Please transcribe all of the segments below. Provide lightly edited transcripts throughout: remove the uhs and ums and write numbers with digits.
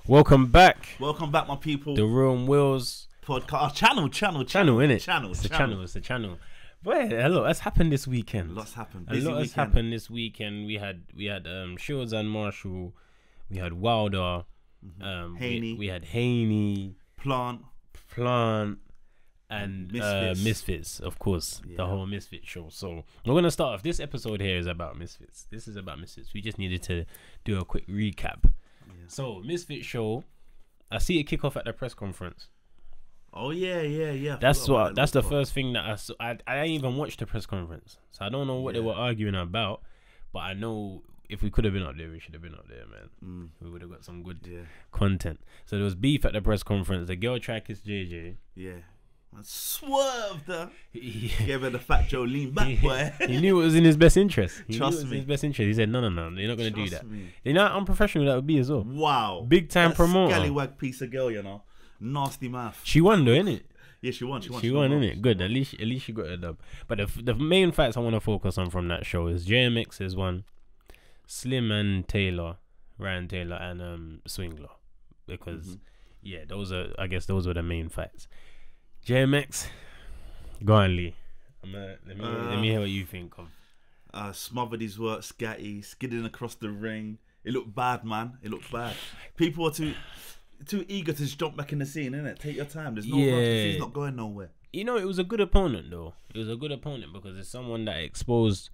Welcome back. Welcome back, my people. The Real and Wills podcast channel, innit? Channel. It's the channel. Boy, a lot has happened this weekend. Lots happened. A lot has happened this weekend. We had Shields and Marshall. We had Wilder. Haney. We had Haney. Plant. And Misfits. Misfits, of course, the whole Misfits show. So we're gonna start off. This episode here is about Misfits. This is about Misfits. We just needed to do a quick recap. Yeah. So Misfits show, I see it kick off at the press conference. Oh yeah. That's the first thing that I saw. I didn't even watch the press conference, so I don't know what they were arguing about. But I know if we could have been up there, we should have been up there, man. We would have got some good content. So there was beef at the press conference. The girl tried to kiss JJ. Yeah. I swerved her. Gave her the fat Joe lean back, boy. He knew it was in his best interest. Trust me. In his best interest. He said, no, you're not going to do that. You know how unprofessional that would be as well. Wow. Big time promoter. Scallywag piece of girl, you know. Nasty mouth. She won though, innit? Yeah, she won, innit? Good. At least she got a dub. But the main fights I want to focus on from that show is JMX is one, Slim and Taylor, Ryan Taylor and Swingler. Because those were the main fights. JMX, go on, Lee. Let me hear what you think of. Smothered his work, scatty, skidding across the ring. It looked bad, man. It looked bad. People are too eager to just jump back in the scene, innit? Take your time. There's no rush. He's not going nowhere. You know, it was a good opponent, though. It was a good opponent because it's someone that exposed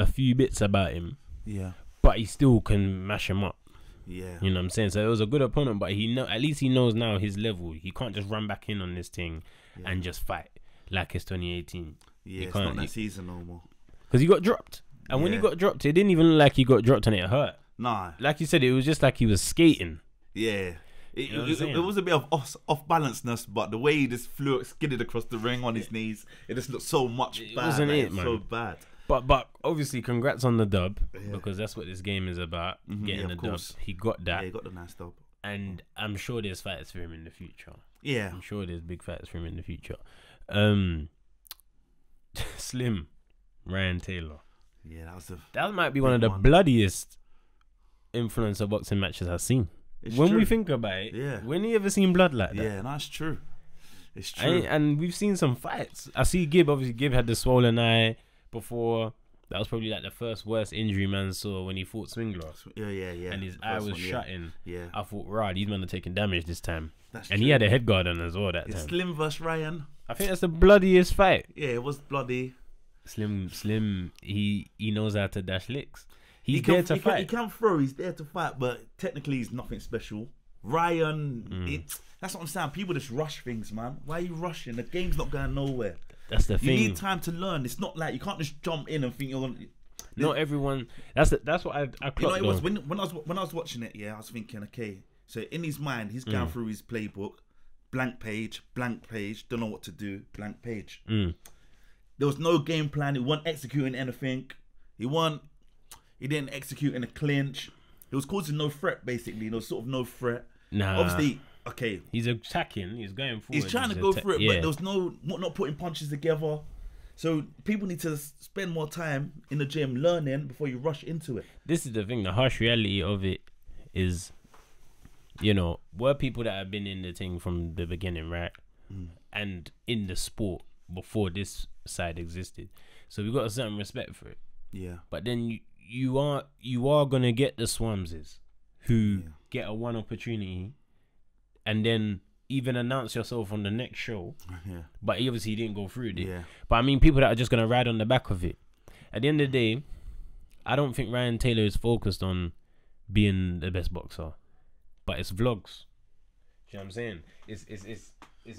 a few bits about him. Yeah. But he still can mash him up. Yeah. You know what I'm saying? So it was a good opponent, but at least he knows now his level. He can't just run back in on this thing and just fight like it's 2018. Yeah, it's not that season no more. Because he got dropped. And when he got dropped, it didn't even look like he got dropped and it hurt. Nah. Like you said, it was just like he was skating. Yeah. It was a bit of off balanceness, but the way he just skidded across the ring on his knees, it just looked so much bad. Wasn't it, man? So bad. But obviously, congrats on the dub because that's what this game is about. Getting the dub. He got that. Yeah, he got the nice dub. And I'm sure there's fights for him in the future. Yeah. I'm sure there's big fights for him in the future. Slim, Ryan Taylor. Yeah, that might be one of the bloodiest influencer boxing matches I've seen. When we think about it, when you ever seen blood like that? Yeah, that's true. It's true. And we've seen some fights. I see Gibb. Obviously, Gibb had the swollen eye before. That was probably like the first worst injury man saw when he fought Swingler. Yeah. And his eye was shutting. Yeah. I thought, right, these men are taking damage this time. That's and true. he had a head guard on as well that time. Slim versus Ryan. I think that's the bloodiest fight. Yeah, it was bloody. Slim, he knows how to dash licks. He's there to fight. He can throw. He's there to fight, but technically he's nothing special. Ryan, that's what I'm saying. People just rush things, man. Why are you rushing? The game's not going nowhere. That's the thing. You need time to learn. It's not like you can't just jump in and think you're gonna. Not everyone. That's what I clocked. You know, it was when I was watching it. Yeah, I was thinking, okay. So in his mind, he's going through his playbook. Blank page. Don't know what to do. Blank page. There was no game plan. He wasn't executing anything. He didn't execute in a clinch. He was causing no threat, basically. There was sort of no threat. Nah. Obviously, okay. He's attacking. He's going forward. He's trying to go through it, but there was not putting punches together. So people need to spend more time in the gym learning before you rush into it. This is the thing. The harsh reality of it is, we're people that have been in the thing from the beginning, right? And in the sport before this side existed. So we got a certain respect for it. Yeah. But then you are gonna get the Swamses who get a one opportunity and then even announce yourself on the next show. Yeah. But he obviously didn't go through it. Yeah. But I mean, people that are just gonna ride on the back of it. At the end of the day, I don't think Ryan Taylor is focused on being the best boxer, but it's vlogs. You know what I'm saying? It's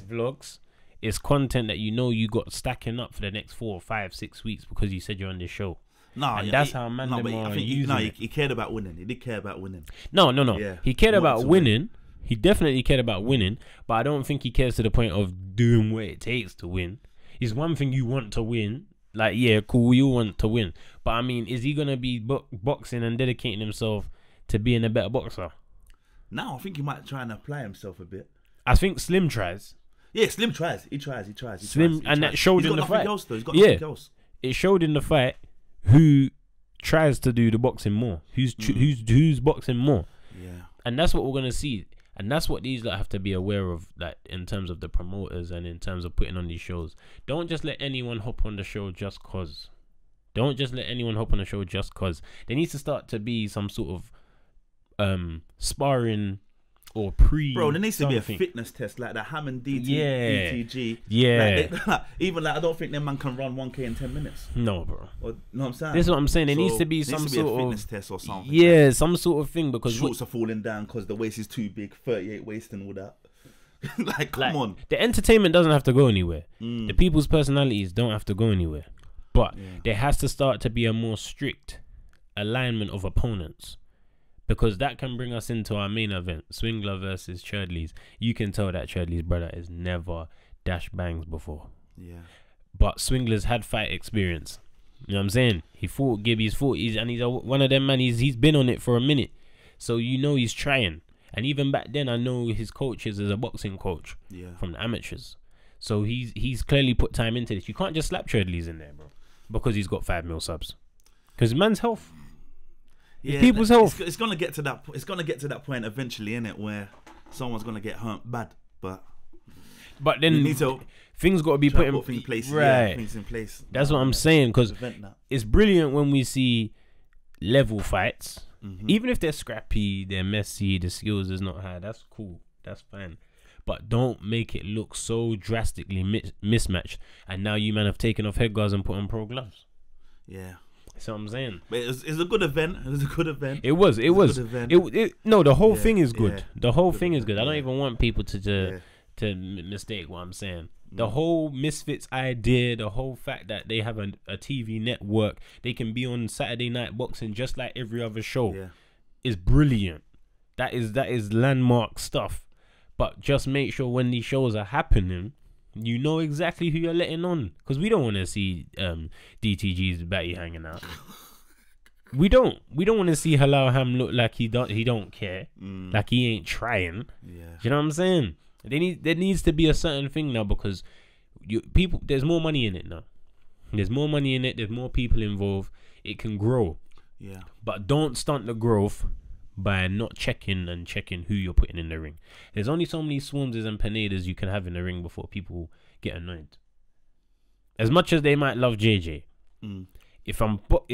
vlogs. It's content that you got stacking up for the next 4, 5, 6 weeks because you said you're on this show. That's how man them are using it. He cared about winning. He did care about winning. No. Yeah. He cared about winning. He definitely cared about winning, but I don't think he cares to the point of doing what it takes to win. It's one thing you want to win. Like, yeah, cool, you want to win. But, I mean, is he going to be boxing and dedicating himself to being a better boxer? No, I think he might try and apply himself a bit. I think Slim tries. Yeah, Slim tries. He tries. Slim, and that showed in the fight. He's got nothing else. It showed in the fight who tries to do the boxing more. Who's boxing more. Yeah. And that's what we're going to see. And that's what these have to be aware of, that in terms of the promoters and in terms of putting on these shows. Don't just let anyone hop on the show just cause. Don't just let anyone hop on the show just cause. There needs to start to be some sort of sparring or Bro, there needs to be a fitness test like that Hammond DTG. Yeah. Even like I don't think them man can run 1K in 10 minutes. No, bro. Or, you know what I'm saying? This is what I'm saying. There needs to be some sort of fitness test or something. Yeah, some sort of thing, because shorts are falling down because the waist is too big, 38 waist and all that. Like, come on. The entertainment doesn't have to go anywhere. The people's personalities don't have to go anywhere. But there has to start to be a more strict alignment of opponents. Because that can bring us into our main event, Swingler versus Churdley's. You can tell that Churdley's brother has never dash bangs before. Yeah. But Swingler's had fight experience. You know what I'm saying? He fought Gibby's and he's one of them, man. He's been on it for a minute. So you know he's trying. And even back then, I know his coaches as a boxing coach from the amateurs. So he's clearly put time into this. You can't just slap Churdley's in there, bro, because he's got 5 mil subs. Because man's health. Yeah, people's health. It's gonna get to that. It's gonna get to that point eventually, innit, where someone's gonna get hurt bad. But then things got to be put in place. Right, yeah, things in place. That's what I'm saying. Because it's brilliant when we see level fights, even if they're scrappy, they're messy, the skills is not high. That's cool. That's fine. But don't make it look so drastically mismatched. And now you man have taken off head guards and put on pro gloves. Yeah. That's what I'm saying. But it's a good event. It was a good event. It was. No, the whole thing is good. The whole thing is good. I don't even want people to mistake what I'm saying. The whole Misfits idea, the whole fact that they have a TV network, they can be on Saturday Night Boxing just like every other show, is brilliant. That is landmark stuff. But just make sure when these shows are happening, you know exactly who you're letting on, because we don't want to see DTG's batty hanging out. We don't want to see Halal Ham look like he don't care, like he ain't trying. Yeah, you know what I'm saying? There needs to be a certain thing now, because there's more money in it now. There's more money in it. There's more people involved. It can grow. Yeah, but don't stunt the growth by not checking who you're putting in the ring. There's only so many Swarmses and Pinedas you can have in the ring before people get annoyed. As much as they might love JJ, if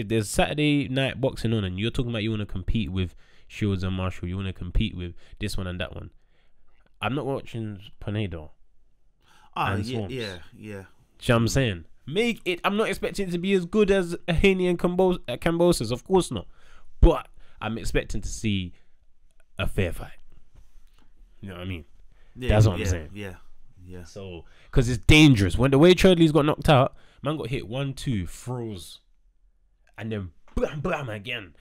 there's Saturday Night Boxing on and you're talking about you want to compete with Shields and Marshall, you want to compete with this one and that one, I'm not watching Pineda. Yeah. You know what I'm saying? Make it. I'm not expecting it to be as good as Haney and Cambosis, of course not, but I'm expecting to see a fair fight. You know what I mean? Yeah, that's what I'm saying. Yeah. So, because it's dangerous. When the way Churdley's got knocked out, man got hit 1-2, froze, and then blam blam again.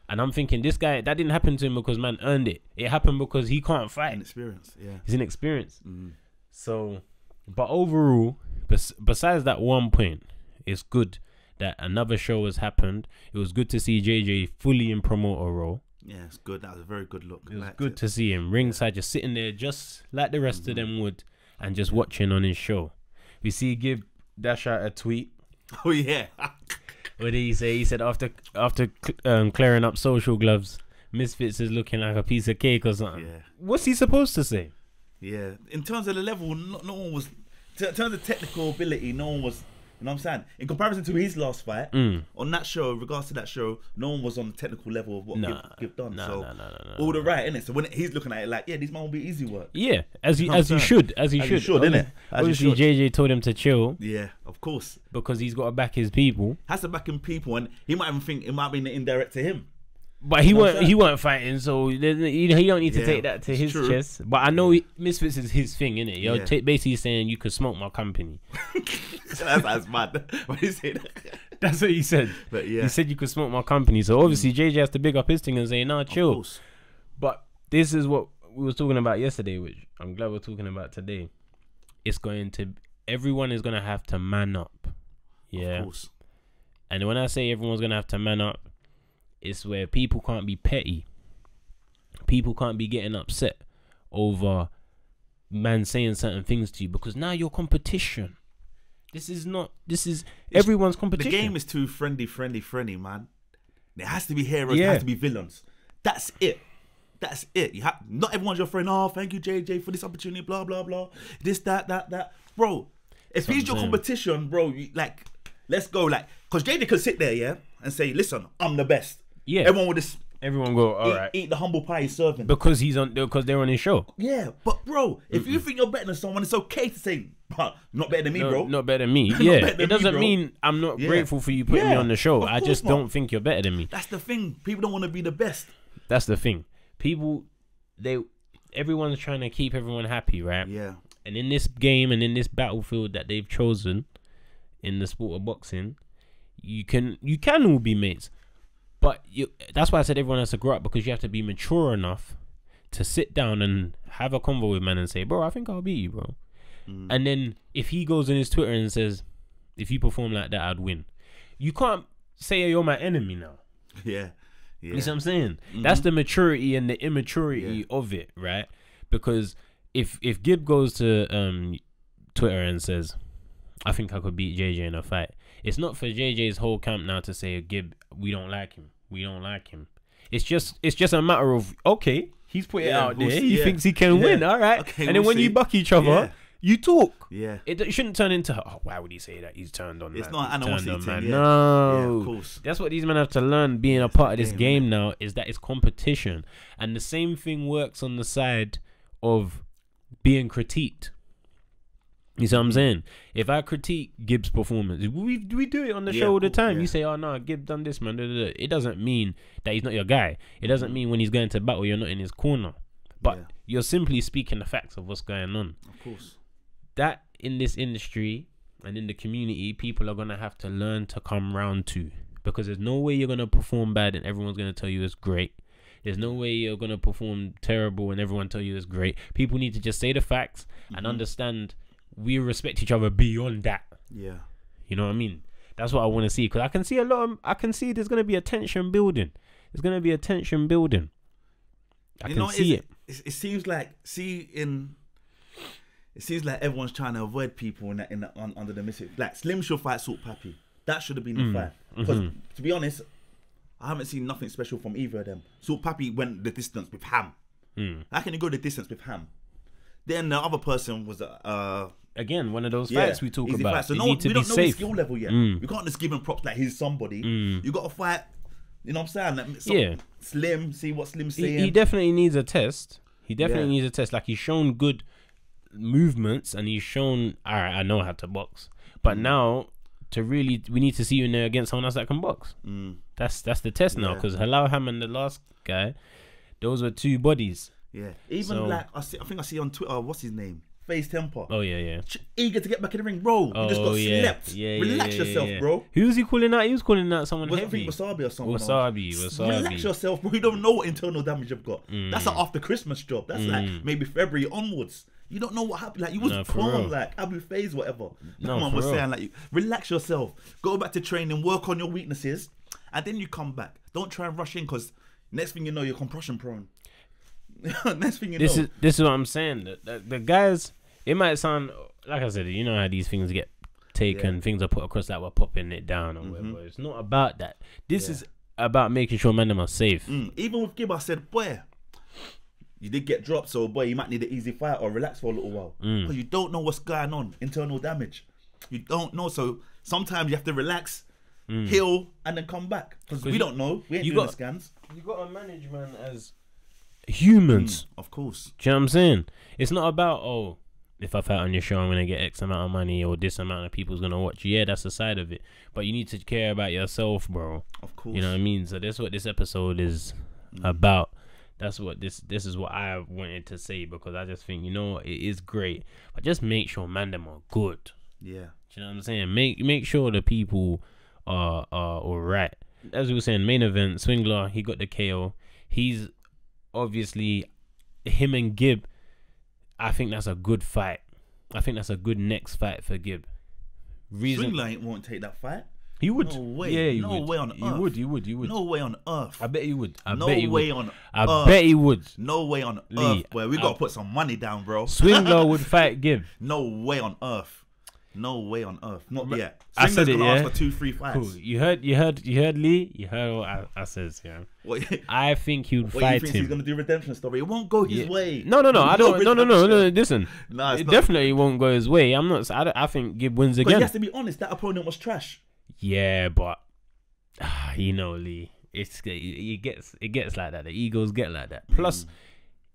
And I'm thinking, this guy, that didn't happen to him because man earned it. It happened because he can't fight. Inexperience. Yeah. He's inexperienced. So, but overall, besides that one point, it's good that another show has happened. It was good to see JJ fully in promoter role. Yeah, it's good. That was a very good look. It was good to see him ringside, just sitting there, just like the rest of them would, and just watching on his show. We see Gib dash out a tweet. Oh yeah. What did he say? He said after clearing up social gloves, Misfits is looking like a piece of cake or something. Yeah. What's he supposed to say? Yeah. In terms of the level, no one was. In terms of technical ability, no one was. You know what I'm saying? In comparison to his last fight, on that show, in regards to that show, no one was on the technical level of what Gib done. No. All the right, innit? So when he's looking at it like, yeah, these man will be easy work. Yeah, as he should, innit? Obviously, JJ told him to chill. Yeah, of course. Because he's got to back his people. Has to back his people, and he might even think it might be indirect to him. But he weren't fighting, so he don't need to take that to his chest. But I know Misfits is his thing, innit? You're basically saying you could smoke my company. That's mad. Why do you say that? That's what he said. But yeah, he said you could smoke my company. So obviously JJ has to big up his thing and say, nah, chill. But this is what we was talking about yesterday, which I'm glad we're talking about today. Everyone is gonna have to man up. Yeah. Of course. And when I say everyone's gonna have to man up, it's where people can't be petty. People can't be getting upset over man saying certain things to you, because now you're competition. This is everyone's competition. The game is too friendly, man. There has to be heroes, there has to be villains. That's it. That's it. You have not everyone's your friend. Oh, thank you, JJ, for this opportunity. Blah blah blah. This, that, bro. If he's your competition, bro, like, let's go. Like, because JJ could sit there, yeah, and say, listen, I'm the best. Yeah. Everyone go, all right. Eat the humble pie he's serving. Because they're on his show. Yeah, but bro, if you think you're better than someone, it's okay to say, but not better than me, bro. Not better than me. Yeah. It doesn't mean I'm not grateful for you putting me on the show. I just don't think you're better than me. That's the thing. People don't want to be the best. That's the thing. People, everyone's trying to keep everyone happy, right? Yeah. And in this game and in this battlefield that they've chosen, in the sport of boxing, you can all be mates. But that's why I said everyone has to grow up, because you have to be mature enough to sit down and have a convo with man and say, bro, I think I'll beat you, bro. And then if he goes on his Twitter and says, if you perform like that, I'd win. You can't say you're my enemy now. Yeah. You see what I'm saying? That's the maturity and the immaturity of it, right? Because if Gib goes to Twitter and says, I think I could beat JJ in a fight, it's not for JJ's whole camp now to say, Gib, we don't like him. We don't like him. It's just a matter of, okay, he's put it out there. He thinks he can win. All right. Okay, and then when you buck each other, you talk. Yeah. It shouldn't turn into, oh, why would he say that? He's turned on. It's not animosity, man. No. Yeah, of course. That's what these men have to learn being a part of this game now, is that it's competition. And the same thing works on the side of being critiqued. You see what I'm saying? If I critique Gibbs' performance, we do it on the show all the time. You say, oh no, Gibb done this, man. It doesn't mean that he's not your guy. It doesn't mean when he's going to battle, you're not in his corner. But you're simply speaking the facts of what's going on. Of course. That in this industry and in the community, people are going to have to learn to come round to. Because there's no way you're going to perform bad and everyone's going to tell you it's great. There's no way you're going to perform terrible and everyone tell you it's great. People need to just say the facts and understand we respect each other beyond that. Yeah. You know what I mean? That's what I want to see. Because I can see I can see there's going to be a tension building. There's going to be a tension building. I can see it. It seems like, it seems like everyone's trying to avoid people under the Misfits. Like, Slim should fight Salt Pappy. That should have been the fight. Because, to be honest, I haven't seen nothing special from either of them. Salt Pappy went the distance with Ham. How can you go the distance with Ham? Then the other person was again, one of those fights we talk about. So we don't know his skill level yet. We can't just give him props like he's somebody. You got to fight. You know what I'm saying? Like, Slim, see what Slim's saying. He definitely needs a test. He definitely needs a test. Like, he's shown good movements and he's shown, all right, I know how to box. But now, we need to see you in there against someone else that can box. That's the test now. Because Halal Ham and the last guy, those were two bodies. Yeah. Even like, I think I see on Twitter, what's his name? Face Temper. Oh, yeah. Eager to get back in the ring, bro. You just got slept. Relax yourself, bro. Who was he calling out? He was calling out someone heavy. I think Wasabi or someone. Wasabi. Relax yourself, bro. You don't know what internal damage you've got. That's an after Christmas job. That's like maybe February onwards. You don't know what happened. Like, you was calm, like Abu Phase, whatever. Someone was saying, like, relax yourself. Go back to training, work on your weaknesses, and then you come back. Don't try and rush in, because next thing you know, you're compression prone. Next thing you know. This is what I'm saying. The guys, it might sound, like I said, you know how these things get taken, things are put across like we're popping it down or whatever. It's not about that. This is about making sure men are safe. Even with Gib, I said, boy, you did get dropped, so boy, you might need an easy fight or relax for a little while. Because you don't know what's going on, internal damage. You don't know, so sometimes you have to relax, heal, and then come back. Because we don't know. We ain't doing the scans. You got to manage, man, as humans. Of course. Do you know what I'm saying? It's not about, oh, if I fight on your show, I'm going to get X amount of money or this amount of people's going to watch. Yeah, that's the side of it. But you need to care about yourself, bro. Of course. You know what I mean? So that's what this episode is about. That's what this is what I wanted to say, because I just think, you know, it is great. But just make sure, man, them are good. Yeah. Do you know what I'm saying? Make sure the people are all right. As we were saying, main event, Swingler, he got the KO. He's obviously, him and Gib, I think that's a good fight. I think that's a good next fight for Gib. Swingler won't take that fight. He would. No way. Yeah, he no would. way on earth. You would. No way on earth. I bet he would. I bet he would. No way on earth, boy. We got to put some money down, bro. Swingler would fight Gib. No way on earth. No way on earth. Not yet. I said it, ask for 2-3 fights. Cool. You heard Lee. You heard what I says. Yeah. What, I think he would what fight you think him. he's gonna do redemption story? It won't go his way. No. I don't. No. Listen. Nah, It definitely won't go his way. I'm not. I think Gibb wins But again. you have to be honest. That opponent was trash. Yeah, but you know, Lee. It gets like that. The egos get like that. Plus,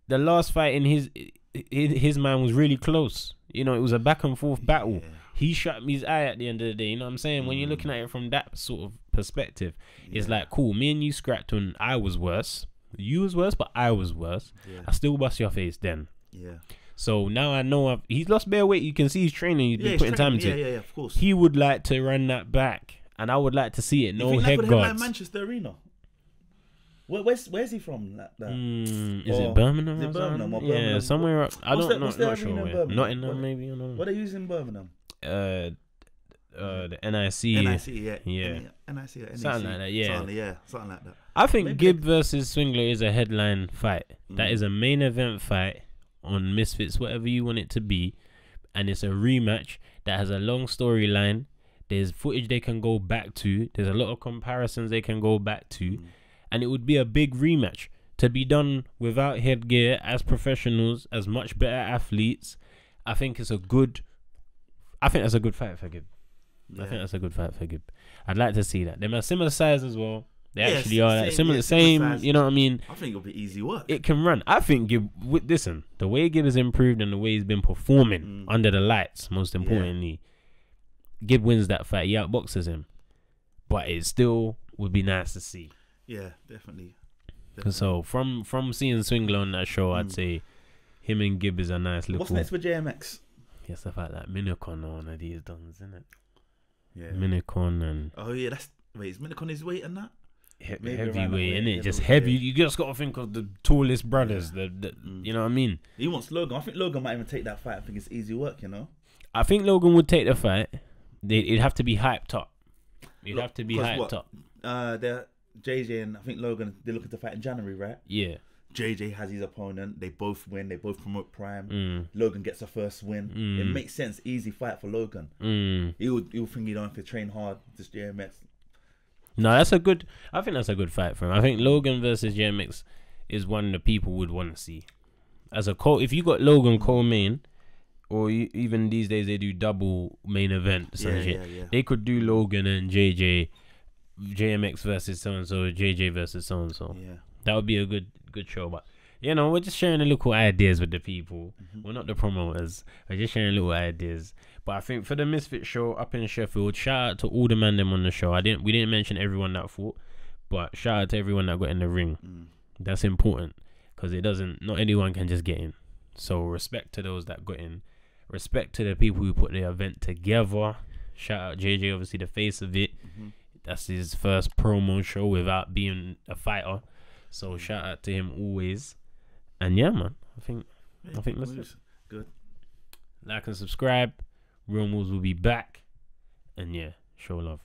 the last fight in his mind was really close. You know, it was a back and forth battle. Yeah. He shut me his eye at the end of the day. You know what I'm saying? When you're looking at it from that sort of perspective, it's like, cool, me and you scrapped when I was worse. You was worse, but I was worse. Yeah. I still bust your face then. Yeah. So now I know he's lost bare weight. You can see he's training. He's been putting time into it. Yeah, of course. He would like to run that back, and I would like to see it. No head Like guards. Manchester Arena. Where's he from? Is it Birmingham? Is it Birmingham or Yeah, Birmingham? somewhere up. I don't know. What's the Not sure arena in where. Birmingham? Nottingham, maybe. I don't know. What they use in Birmingham? The NIC. NIC, yeah. Yeah. NIC, NIC. Something like that, yeah. Something like that. I think Maybe Gibb versus Swingler is a headline fight. That is a main event fight on Misfits, whatever you want it to be. And it's a rematch that has a long storyline. There's footage they can go back to. There's a lot of comparisons they can go back to. And it would be a big rematch to be done without headgear, as professionals, as much better athletes. I think that's a good fight for Gibb. Yeah. I think that's a good fight for Gibb. I'd like to see that. They're a similar size as well. They Yeah, actually are like similar, same same. size. You know what I mean? I think it'll be easy work. It can run. I think Gibb. Listen, the way Gibb has improved and the way he's been performing under the lights, most importantly, Gibb wins that fight. He outboxes him, but it still would be nice to see. Yeah, definitely. So from seeing Swingler on that show, I'd say him and Gibb is a nice little. What's next for JMX? Yeah, stuff like that. Minicon or one of these done, isn't it? Yeah. Minicon and is Minicon his weight and that? Maybe heavyweight, around that innit? weight, Just yeah. heavy. You just got to think of the tallest brothers. You know what I mean? He wants Logan. I think Logan might even take that fight. I think it's easy work, you know? I think Logan would take the fight. It'd have to be hyped up. It'd have to be hyped up. They're JJ and I think Logan, they're looking to fight in January, right? Yeah. JJ has his opponent. They both win. They both promote Prime. Logan gets a first win. It makes sense. Easy fight for Logan. He'll think you don't have to train hard. Just JMX. No, I think that's a good fight for him. I think Logan versus JMX is one the people would want to see. As a if you got Logan co-main, or even these days they do double main events and shit. Yeah. They could do Logan and JMX versus so and so, JJ versus so and so. Yeah. That would be a good show. But you know, we're just sharing the little ideas with the people. We're not the promoters. We're just sharing little ideas. But I think for the Misfit show up in Sheffield, shout out to all the man them on the show. We didn't mention everyone that fought, but shout out to everyone that got in the ring. That's important because not anyone can just get in. So respect to those that got in. Respect to the people who put the event together. Shout out JJ, obviously the face of it. That's his first promo show without being a fighter. So shout out to him always. And yeah, man, I think that's it. Good. Like and subscribe. Real Moves will be back. And yeah, show love.